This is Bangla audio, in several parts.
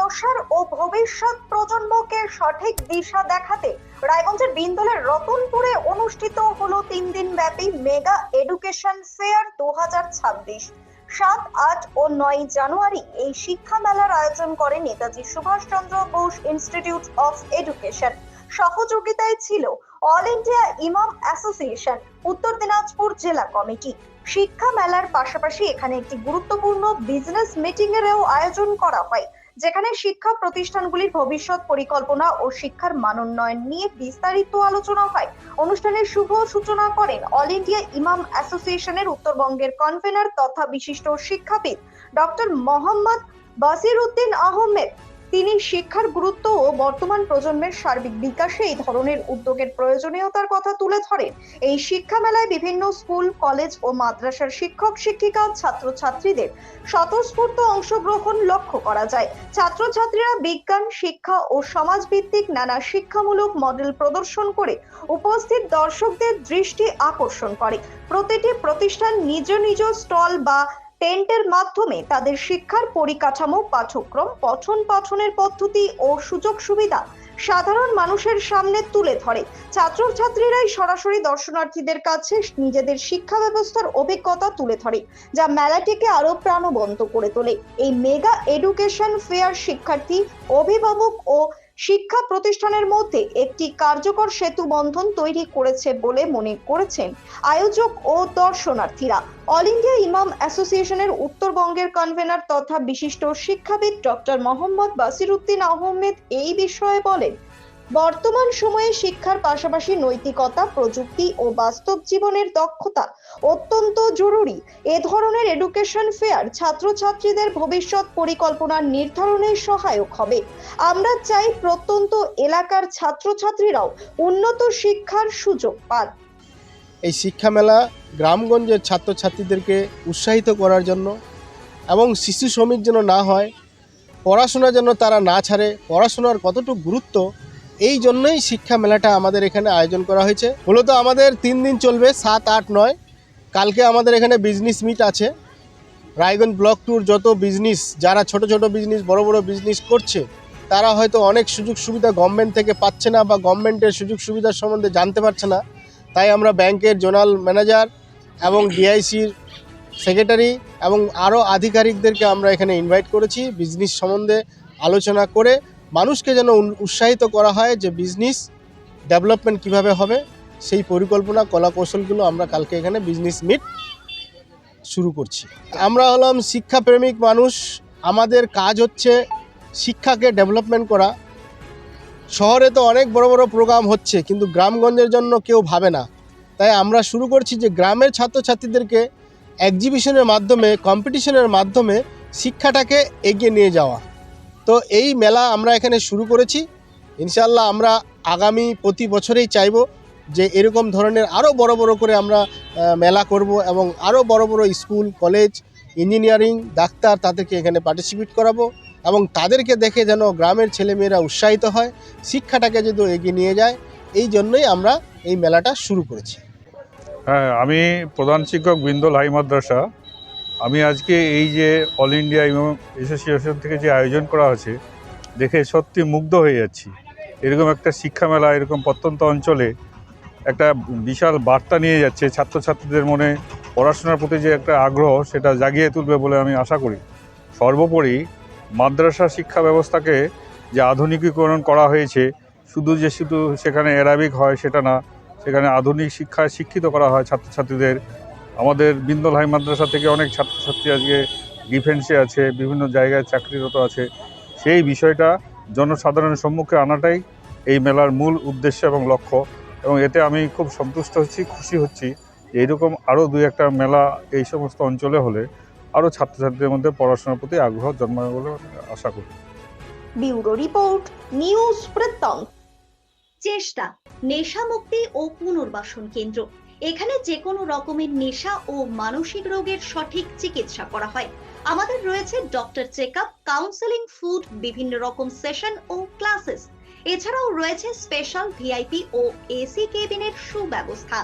প্রসার ও ভবিষ্যৎ প্রজন্মকে সঠিক দিশা দেখাতে রায়গঞ্জের বিন্দলের রতনপুরে অনুষ্ঠিত হলো 3 দিন ব্যাপী মেগা এডুকেশন ফেয়ার 2026। 7, 8 ও 9 জানুয়ারি এই শিক্ষা মেলার আয়োজন করে Netaji Subhas Chandra Bose institute of education. সহযোগিতায় ছিল অল ইন্ডিয়া ইমাম অ্যাসোসিয়েশন, উত্তর দিনাজপুর জেলা কমিটি। শিক্ষা মেলার পাশাপাশি এখানে একটি গুরুত্বপূর্ণ বিজনেস মিটিং এরও আয়োজন করা হয়, যেখানে শিক্ষা প্রতিষ্ঠানগুলির ভবিষ্যৎ পরিকল্পনা ও শিক্ষার মানোন্নয়ন নিয়ে বিস্তারিত আলোচনা হয়। অনুষ্ঠানের শুভ সূচনা করেন অল ইন্ডিয়া ইমাম অ্যাসোসিয়েশনের উত্তরবঙ্গের কনভেনর তথা বিশিষ্ট শিক্ষাবিদ ডক্টর মোহাম্মদ বাসিরউদ্দিন আহমেদ। তিনি শিক্ষার গুরুত্ব ও বর্তমান প্রজন্মের সার্বিক বিকাশে এই ধরনের উদ্যোগের প্রয়োজনীয়তার কথা তুলে ধরেন। এই শিক্ষা মেলায় বিভিন্ন স্কুল, কলেজ ও মাদ্রাসার শিক্ষক শিক্ষিকা, ছাত্রছাত্রীদের স্বতঃস্ফূর্ত অংশগ্রহণ লক্ষ্য করা যায়। ছাত্রছাত্রীরা বিজ্ঞান, শিক্ষা ও সমাজভিত্তিক নানা শিক্ষামূলক মডেল প্রদর্শন করে উপস্থিত দর্শকদের দৃষ্টি আকর্ষণ করে। প্রতিটি প্রতিষ্ঠান নিজ নিজ স্টল বা টেন্টের মাধ্যমে তাদের শিক্ষার পরিকাঠামো, পাঠ্যক্রম, পঠন পাঠনের পদ্ধতি ও সুযোগ সুবিধা সাধারণ মানুষের সামনে তুলে ধরে। ছাত্রছাত্রীরাই সরাসরি দর্শনার্থীদের কাছে নিজেদের শিক্ষা ব্যবস্থার অভিজ্ঞতা তুলে ধরে, যা মেলাটিকে আরো প্রাণবন্ত করে তোলে। এই মেগা এডুকেশন ফেয়ার শিক্ষার্থী, অভিভাবক ও শিক্ষা প্রতিষ্ঠানের মধ্যে একটি কার্যকর সেতু বন্ধন তৈরি করেছে বলে মনে করেছেন আয়োজক ও দর্শনার্থীরা। অল ইন্ডিয়া ইমাম অ্যাসোসিয়েশনের উত্তরবঙ্গের কনভেনর তথা বিশিষ্ট শিক্ষাবিদ ডক্টর মোহাম্মদ বাসিরউদ্দিন আহমেদ এই বিষয়ে বলেন, বর্তমান সময়ে শিক্ষার পাশাপাশি নৈতিকতা, প্রযুক্তি ও বাস্তব জীবনের দক্ষতা অত্যন্ত জরুরি। এ ধরনের এডুকেশন ফেয়ার ছাত্রছাত্রীদের ভবিষ্যৎ পরিকল্পনা নির্ধারণে সহায়ক হবে। আমরা চাই প্রত্যন্ত এলাকার ছাত্রছাত্রীরাও উন্নত শিক্ষার সুযোগ পান। এই শিক্ষা মেলা গ্রামগঞ্জের ছাত্রছাত্রীদেরকে উৎসাহিত করার জন্য এবং শিশু শ্রমিক যেন না হয়, পড়াশোনা যেন তারা না ছাড়ে, পড়াশোনার কতটুকু গুরুত্ব, এই জন্যই শিক্ষা মেলাটা আমাদের এখানে আয়োজন করা হয়েছে। মূলত আমাদের 3 দিন চলবে, 7, 8, 9। কালকে আমাদের এখানে বিজনেস মিট আছে। রায়গঞ্জ ব্লক ট্যুর যত বিজনেস, যারা ছোট ছোট বিজনেস, বড় বড় বিজনেস করছে, তারা হয়তো অনেক সুযোগ সুবিধা গভর্নমেন্ট থেকে পাচ্ছে না বা গভর্নমেন্টের সুযোগ সুবিধার সম্বন্ধে জানতে পারছে না। তাই আমরা ব্যাংকের জোনাল ম্যানেজার এবং ডিআইসির সেক্রেটারি এবং আরও আধিকারিকদেরকে আমরা এখানে ইনভাইট করেছি বিজনেস সম্বন্ধে আলোচনা করে মানুষকে যেন উৎসাহিত করা হয় যে বিজনেস ডেভেলপমেন্ট কিভাবে হবে, সেই পরিকল্পনা কলাকৌশলগুলো আমরা কালকে এখানে বিজনেস মিট শুরু করছি। আমরা হলাম শিক্ষাপ্রেমিক মানুষ, আমাদের কাজ হচ্ছে শিক্ষাকে ডেভেলপমেন্ট করা। শহরে তো অনেক বড় বড় প্রোগ্রাম হচ্ছে, কিন্তু গ্রামগঞ্জের জন্য কেউ ভাবে না। তাই আমরা শুরু করছি যে গ্রামের ছাত্রছাত্রীদেরকে এক্সিবিশনের মাধ্যমে, কম্পিটিশনের মাধ্যমে শিক্ষাটাকে এগিয়ে নিয়ে যাওয়া। তো এই মেলা আমরা এখানে শুরু করেছি। ইনশাআল্লাহ আমরা আগামী প্রতি বছরেই চাইব যে এরকম ধরনের আরও বড় বড় করে আমরা মেলা করব এবং আরও বড় বড় স্কুল, কলেজ, ইঞ্জিনিয়ারিং, ডাক্তার তাদেরকে এখানে পার্টিসিপেট করাবো এবং তাদেরকে দেখে যেন গ্রামের ছেলেমেয়েরা উৎসাহিত হয়, শিক্ষাটাকে যদি এগিয়ে নিয়ে যায়। এই জন্যই আমরা এই মেলাটা শুরু করেছি। হ্যাঁ, আমি প্রধান শিক্ষক বিন্দল হাই মাদ্রাসা। আমি আজকে এই যে অল ইন্ডিয়া ইমাম অ্যাসোসিয়েশন থেকে যে আয়োজন করা হয়েছে দেখে সত্যি মুগ্ধ হয়ে যাচ্ছি। এরকম একটা শিক্ষা মেলা এরকম প্রত্যন্ত অঞ্চলে একটা বিশাল বার্তা নিয়ে যাচ্ছে, ছাত্রছাত্রীদের মনে পড়াশোনার প্রতি যে একটা আগ্রহ সেটা জাগিয়ে তুলবে বলে আমি আশা করি। সর্বোপরি মাদ্রাসা শিক্ষা ব্যবস্থাকে যে আধুনিকীকরণ করা হয়েছে, শুধু সেখানে অ্যারাবিক হয় সেটা না, সেখানে আধুনিক শিক্ষায় শিক্ষিত করা হয় ছাত্রছাত্রীদের। আমাদের বিন্দল হাই মাদ্রাসা থেকে অনেক ছাত্রছাত্রী আজকে ডিফেন্সে আছে, বিভিন্ন জায়গায় চাকরিরত আছে। সেই বিষয়টা জনসাধারণের সম্মুখে আনাটাই এই মেলার মূল উদ্দেশ্য এবং লক্ষ্য, এবং এতে আমি খুব সন্তুষ্ট হচ্ছি, খুশি হচ্ছি। এইরকম আরও 2-1টা মেলা এই সমস্ত অঞ্চলে হলে আরও ছাত্রছাত্রীদের মধ্যে পড়াশোনার প্রতি আগ্রহ জন্মাবে বলে আশা করি। ব্যুরো রিপোর্ট, নিউজ বৃত্তান্ত। চেষ্টা নেশা মুক্তি ও পুনর্বাসন কেন্দ্র। এখানে যে কোনো রকমের নেশা ও মানসিক রোগের সঠিক চিকিৎসা করা হয়। আমাদের রয়েছে ডক্টর চেকআপ, কাউন্সেলিং, ফুড, বিভিন্ন রকম সেশন ও ক্লাসেস। এছাড়াও রয়েছে স্পেশাল ভিআইপি ও এসি কেবিনের সুব্যবস্থা।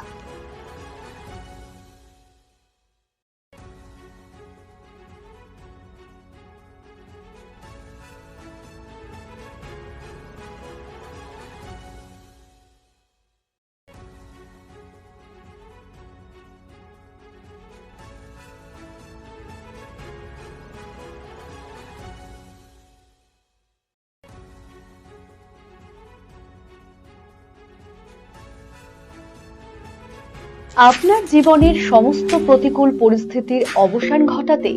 আপনার জীবনের সমস্ত প্রতিকূল পরিস্থিতির অবসান ঘটাতে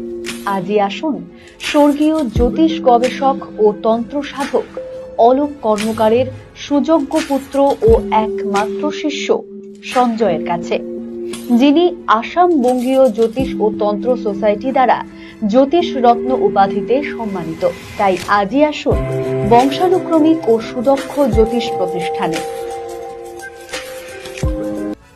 আজই আসুন স্বর্গীয় জ্যোতিষ গবেষক ও তন্ত্র সাধক অলোক কর্মকারের সুযোগ্য পুত্র ও একমাত্র শিষ্য সঞ্জয়ের কাছে, যিনি আসাম বঙ্গীয় জ্যোতিষ ও তন্ত্র সোসাইটি দ্বারা জ্যোতিষ রত্ন উপাধিতে সম্মানিত। তাই আজই আসুন বংশানুক্রমিক ও সুদক্ষ জ্যোতিষ প্রতিষ্ঠানে।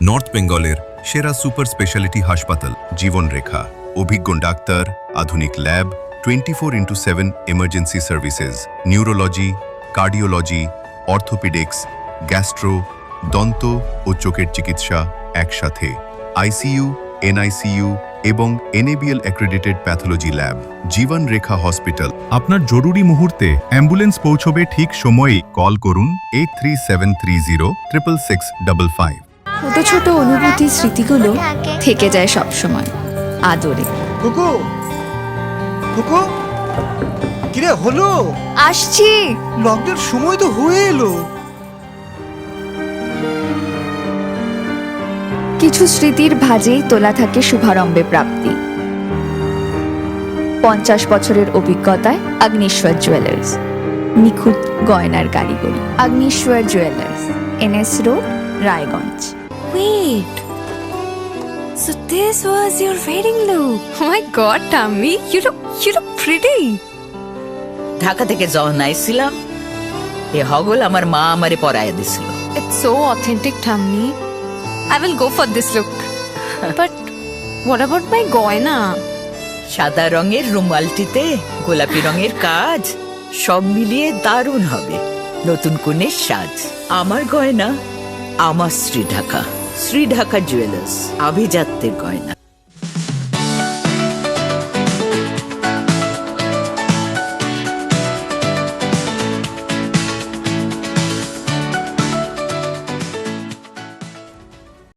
নর্থ বেঙ্গলের সেরা সুপার স্পেশালিটি হাসপাতাল জীবনরেখা, অভিজ্ঞ ডাক্তার, আধুনিক lab, 24x7 emergency services, neurology, cardiology, orthopaedics, gastro, দন্ত ও চোখের চিকিৎসা একসাথে, আইসিইউ, এনআইসিইউ এবং NABL accredited pathology lab. জীবনরেখা hospital. আপনার জরুরি মুহূর্তে অ্যাম্বুলেন্স পৌঁছবে ঠিক সময়ে। কল করুন 8373066655। ছোট ছোট অনুভূতি স্মৃতিগুলো থেকে যায় সব সময় আদরে। কুকু কুকু কিরে হলো? আসছি। লকডাউন সময় তো হয়ে এলো। কিছু স্মৃতির ভাজেই তোলা থাকে শুভারম্ভে প্রাপ্তি। 50 বছরের অভিজ্ঞতায় অগ্নিশ্বর জুয়েলার্স, নিখুঁত গয়নার কারিগরি। Agnishwar jewellers, NS road, Raiganj. Wait. So this was your wedding look. Oh my god, Tammy, you look pretty. Dhaka থেকে যখন আইছিলাম এ হগল আমার মা আমারে পরাইয়া দিছিল। It's so authentic, Tammy. I will go for this look. But what about my goina? সাদা রঙের রুমালটিতে গোলাপি রঙের কাজ, সব মিলিয়ে দারুণ হবে নতুন কনের সাজ। আমার গয়না আমার শ্রী ঢাকা জুয়েলার্স, আভিজাত্যের গয়না।